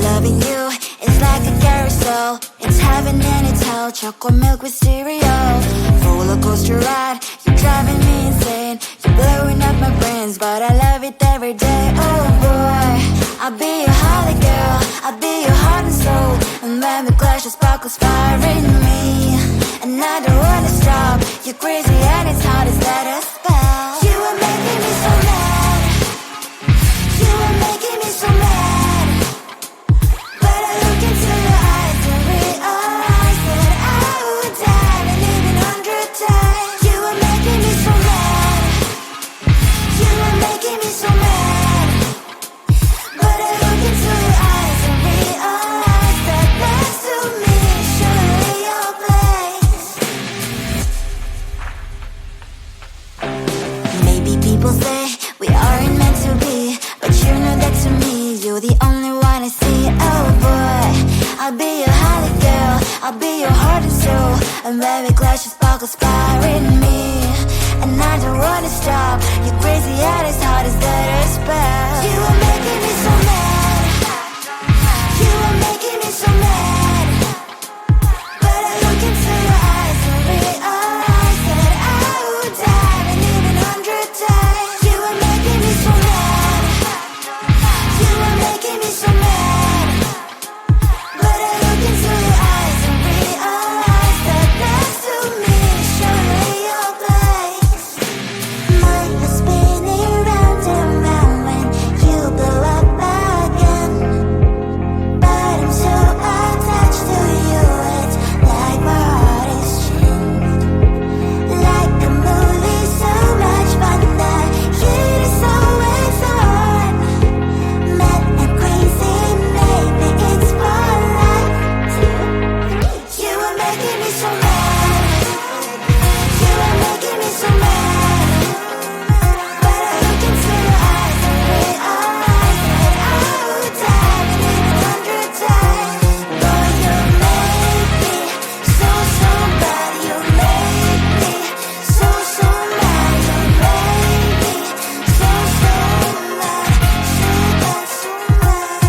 Loving you is like a carousel. It's heaven and it's hell. Chocolate milk with cereal. Roller coaster ride. You're driving me insane. You're blowing up my brains, but I love it every day. Oh boy, I'll be your holly girl. I'll be your heart and soul. And when we clash, the sparkles fire in me. And I don't wanna stop. You're crazy and it's hard as let us spell. You are making me so mad. You are making me so mad. But I look into your eyes and realize that I would die and even 100 times. You are making me so mad. You are making me so mad. But I look into your eyes and realize that next to me is surely your place. Maybe people say we aren't meant to be, but you know that to me you're the only one I see. Oh boy, I'll be your holly girl. I'll be your heart and soul. And when we clash, the sparkles fire in me. And I don't wanna stop. You're crazy and as hard as that spell. You are making me so mad. You are making me so mad. But I look into your eyes and realize that I would die and even 100 times. You are making me so mad. You are making me so mad. But I look into your eyes and realize that next to me is surely your place. Mine is spinning round and round when you blow up again. But I'm so attached to you, it's like my heart is chained. Like a movie, so much fun that it is always on. Mad and crazy, maybe it's for life. 2, 3. You are making me so mad. You are making me so mad. But I look into your eyes and realize that I would die and even 100 times. Boy, you make me so, so bad. You make me so, so mad. You make me so, so mad. So bad, so mad, so mad.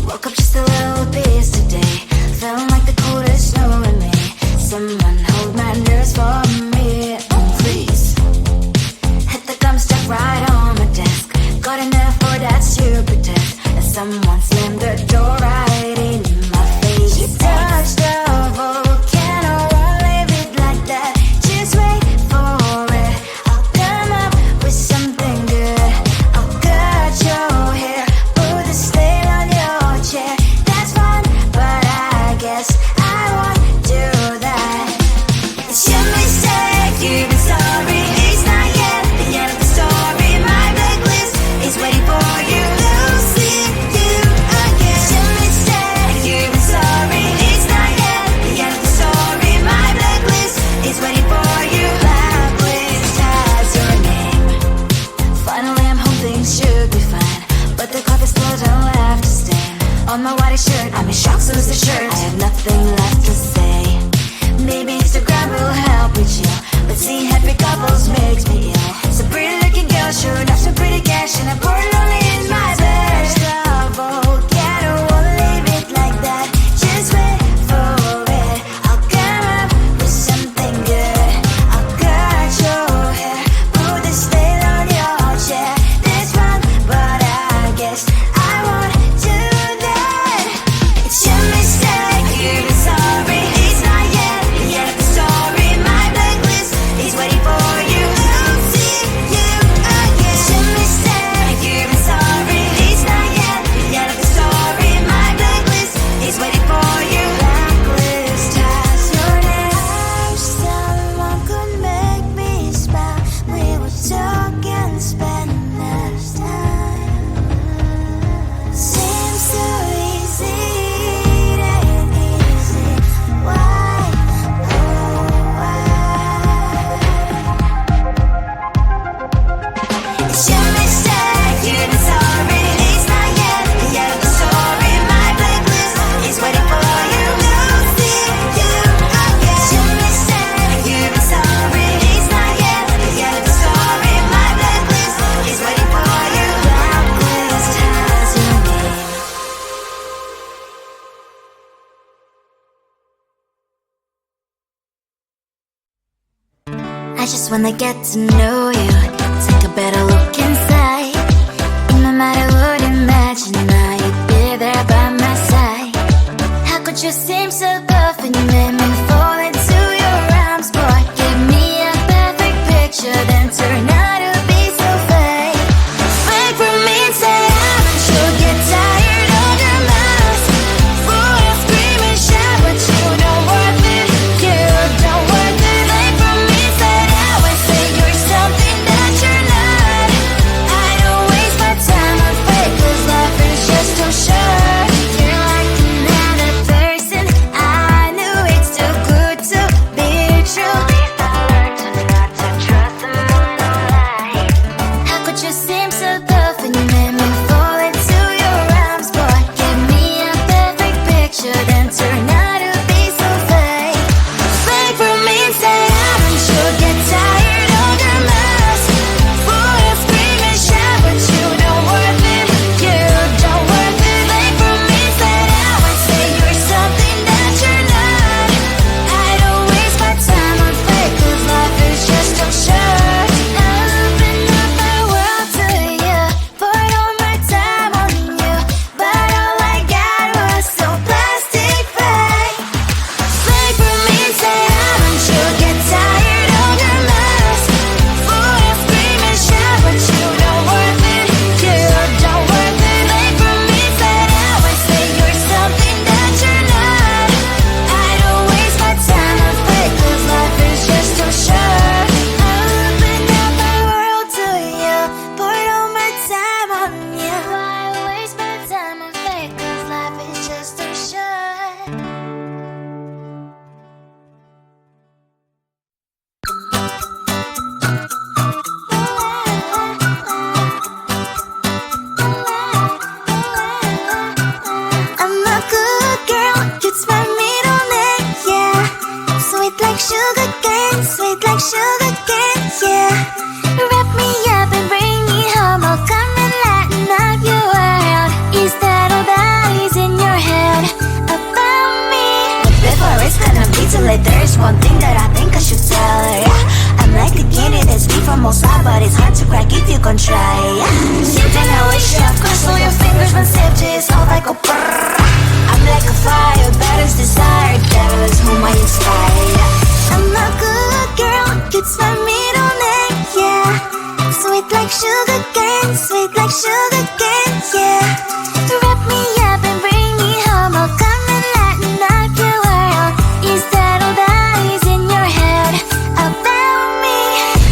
Woke up just a little pissed today. Feeling like the coldest snow in me. Someone hold my nerves for me, please. Hit the gum stuck right on my desk. Got enough for that stupid test. And someone slammed the door right in my face. You touched the volcano, won't leave it like that. Just wait for it. I'll come up with something good. I'll cut your hair, put a stain on your chair. That's fun, but I guess I won't do that. It's your mistake, you've been sorry. It's not yet the end of the story. My blacklist is waiting for you. Losing you again. It's your mistake, you've been sorry. It's not yet the end of the story. My blacklist is waiting for you. Blacklist has your name. Finally, I'm home, things should be fine. But the clock is still don't have to stand. On my white shirt, I'm in shock, so is the shirt. I have nothing left to say. Maybe Instagram will help with you, but seeing happy couples makes me ill. Some pretty looking girl showing off some pretty cash, and I'm pouring only in my bed. Volcano, won't leave it like that. Just wait for it. I'll come up with something good. I'll cut your hair, put the stain on your chair. That's fun, but I guess I won't do that. It's your mistake, you've been sorry. It's not yet the end of the story. My blacklist is waiting for you. Losing you again. It's your mistake, you've been sorry. just wanna get to know you. Take a better look inside. No matter what, imagine now you'd be there by my side. How could you seem so tough and you made me fall into your arms, boy? Give me a perfect picture, then turn out to be so fake. Fake for me and say you'll get tired of your mouth. Boy, I scream and shout, but you don't worth it. You don't worth it. Fake for me, say out and say you're something that you're not. I don't waste my time on fake, 'cause life is just too short. You're like another person. I knew it's too good to be true. I learned to not to trust someone no lie. How could you seem so tough and you made me fall into your arms, boy? Give me a perfect picture, then turn out to be so fake. Fake for me and say I'm sure get tired of your mess. Boy, I scream and shout, but you don't worth it. You don't worth it. Fake for me, say out and say you're something that you're not. I don't waste my time on fake, 'cause life is just too short. I open up my world to you, poured all my time on you, but all I got was so plastic fake. Fake for me and say I'm sure get tired of your mess. Boy, I scream and shout, but you don't worth it. You don't worth it. Fake for me, say out and say you're something that you're not. I don't waste my time on fake, 'cause life is just too short. I opened up my world to you, poured all my time on you. Why waste my time on fake, 'cause life is just too short. I'm a good girl, it's my middle name, yeah. Sweet like sugar cane, sweet like sugar cane, yeah. Wrap me up and bring me home, I'll come and lighten up your world. Is that all that is in your head about me? Before it's gonna be too late, there's one thing that I think I should tell her, yeah. I'm like the guinea that's deep from outside, but it's hard to crack if you can try, yeah. Something I wish you have crossed all your fingers when safety is all like a brrrr. I'm like a fire, battles desire, devil is whom I inspire, yeah. I'm a good girl, it's my middle name, yeah. Sweet like sugar cane, sweet like sugar cane, yeah. Wrap me up and bring me home, I'll come and lighten up your world. Is that all that is in your head about me?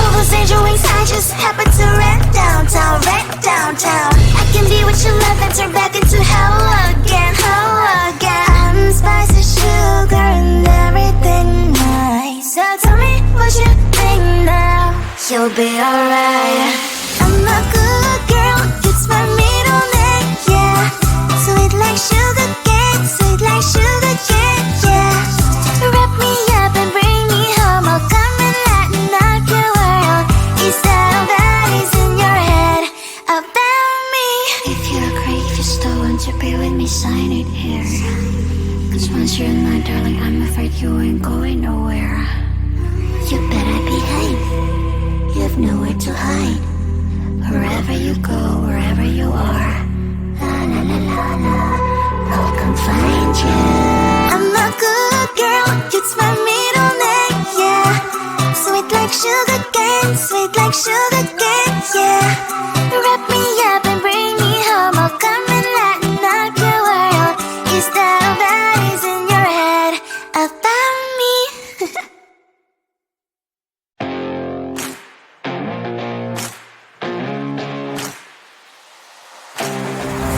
All those angel wings I just happen to rent downtown, rent downtown. I can be what you love and turn back into hell again, hell again. Spicy sugar and everything nice. So tell me what you think now. You'll be alright. I'm a good girl, it's my middle name, yeah. Sweet like sugar cane, sweet like sugar cane, yeah. Wrap me up and bring me home, I'll come and lighten up your world. Is that all that is in your head about me? If you're great, if you still want to be with me, sign it here. 'Cause once you're in my darling, I'm afraid you ain't going nowhere. You better behave, you have nowhere to hide. Wherever you go, wherever you are, la la la la la, I'll come find you. I'm a good girl, it's my middle name, yeah. Sweet like sugar cane, sweet like sugar cane, yeah. Wrap me up and bring me home, I'll come and lighten up your world. Is that all that is in your head about me?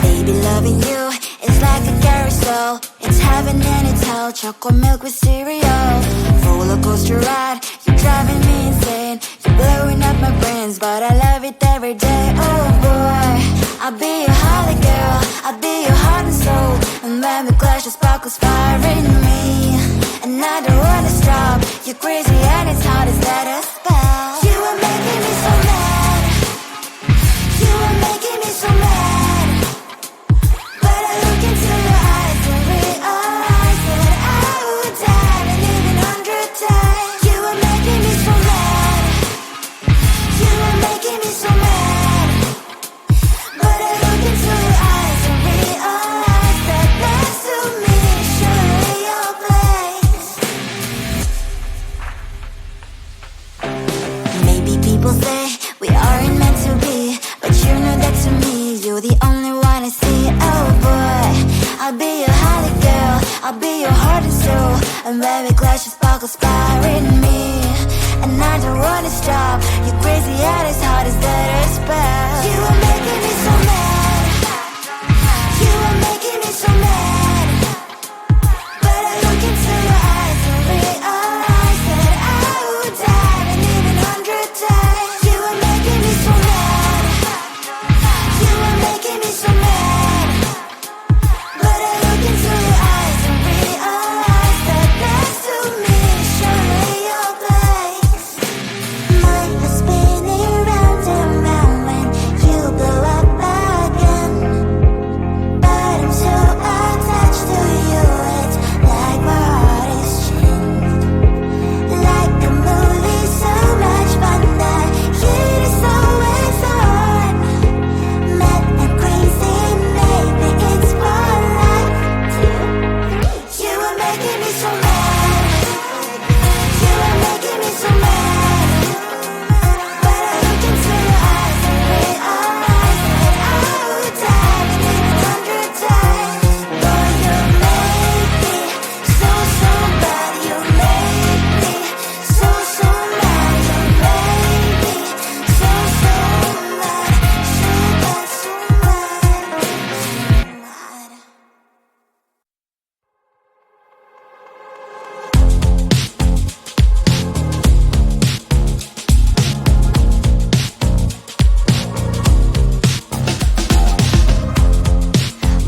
Baby, loving you is like a carousel. It's heaven and it's hell. Chocolate milk with cereal. Roller coaster ride, you're driving me insane. You're blowing up my brains, but I love it every day. Oh boy, I'll be your holly girl, I'll be your heart and soul. And when we clash, the sparkles fire in me. And I don't wanna stop. You're crazy and it's hard as that a spell. You are making me so mad. You are making me so mad. But I look into your eyes and realize that I would die and live 100 times. You are making me so mad. heart and soul. And baby, clash of sparkles firing me, and I don't wanna stop. You're crazy and as hard as that is bad. You are making me so mad. You are making me so mad. But I look into your eyes and realize that I would die and even 100 times. You are making me so mad. You are making me so mad. But I look into your eyes and realize that next to me is surely your place. Mine was spinning round and round when you blow up again. But I'm so attached to you, it's like my heart is chained. Like a movie, so much fun that it is always on. Mad and crazy, maybe it's for life. You are making me so mad. You are making me so mad. But I look into your eyes and realize that I would die and even 100 times. Boy, you make me so, so bad. You make me so, so mad. You make me so, so mad. So bad, so mad, so mad.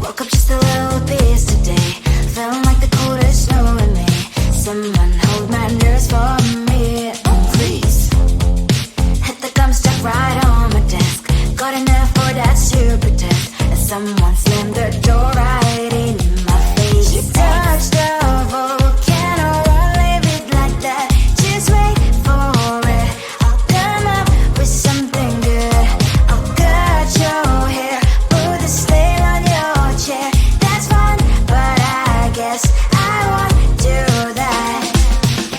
Woke up just a little pissed today. Felt like the coldest snow in me. Someone hold my nerves for me, please. Hit the gum stuck right on my desk. Got enough for that stupid test. And someone slammed the door right in my face. You touched a volcano, won't leave it like that. Just wait for it. I'll come up with something good. I'll cut your hair, put a snail on your chair. That's fun, but I guess I won't do that.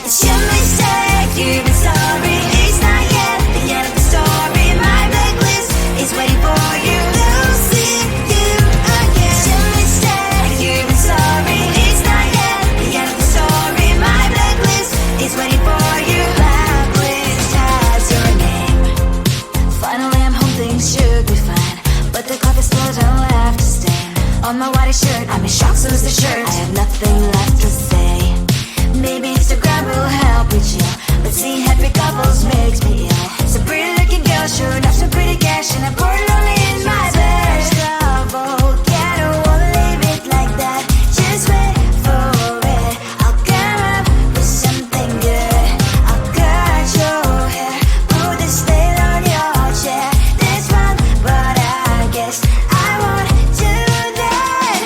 It's your mistake, you've been sorry. It's not yet the end of the story. My blacklist is waiting for you. We'll see you again. It's your mistake, you've been sorry. It's not yet the end of the story. My blacklist is waiting for you. Blacklist has your name. Finally I'm home, things should be fine. But the coffee still don't have to stain on my white shirt. I'm in shock, so is the shirt. I have nothing left to say. Maybe Instagram will help with you, but seeing happy couples makes me ill. Some pretty looking girl showing off some pretty cash, and I'm pouring only in my bed. Volcano, won't leave it like that. Just wait for it. I'll come up with something good. I'll cut your hair, put the snail on your chair. That's fun, but I guess I won't do that.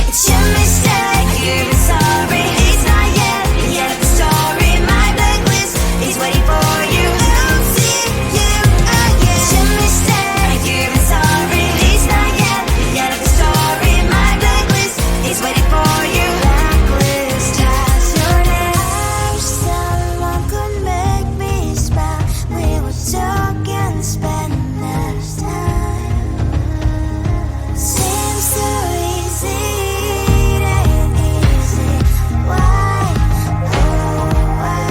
It's your mistake, you've been sorry. It's not yet the end of the story. My blacklist is waiting for you. We'll see you again. It's your mistake, you've been sorry. It's not yet the end of the story. My blacklist is waiting for you. Blacklist has your name. I wish someone could make me smile. We would talk and spend less time. Seems so easy, it ain't easy. Why, oh why?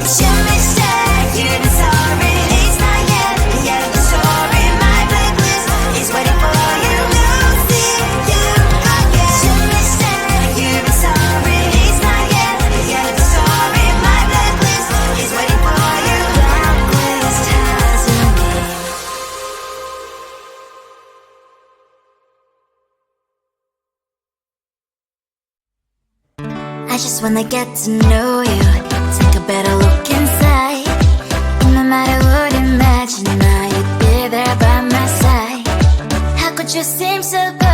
It's your mistake, you've been sorry. It's not yet the end of the story. My blacklist is waiting for you. We'll see you again. It's your mistake, you've been sorry. It's not yet the end of the story. My blacklist is waiting for you. Blacklist has your name. I just wanna get to know you, take a better look inside. And no matter what, imagine now you'd be there by my side. How could you seem so good?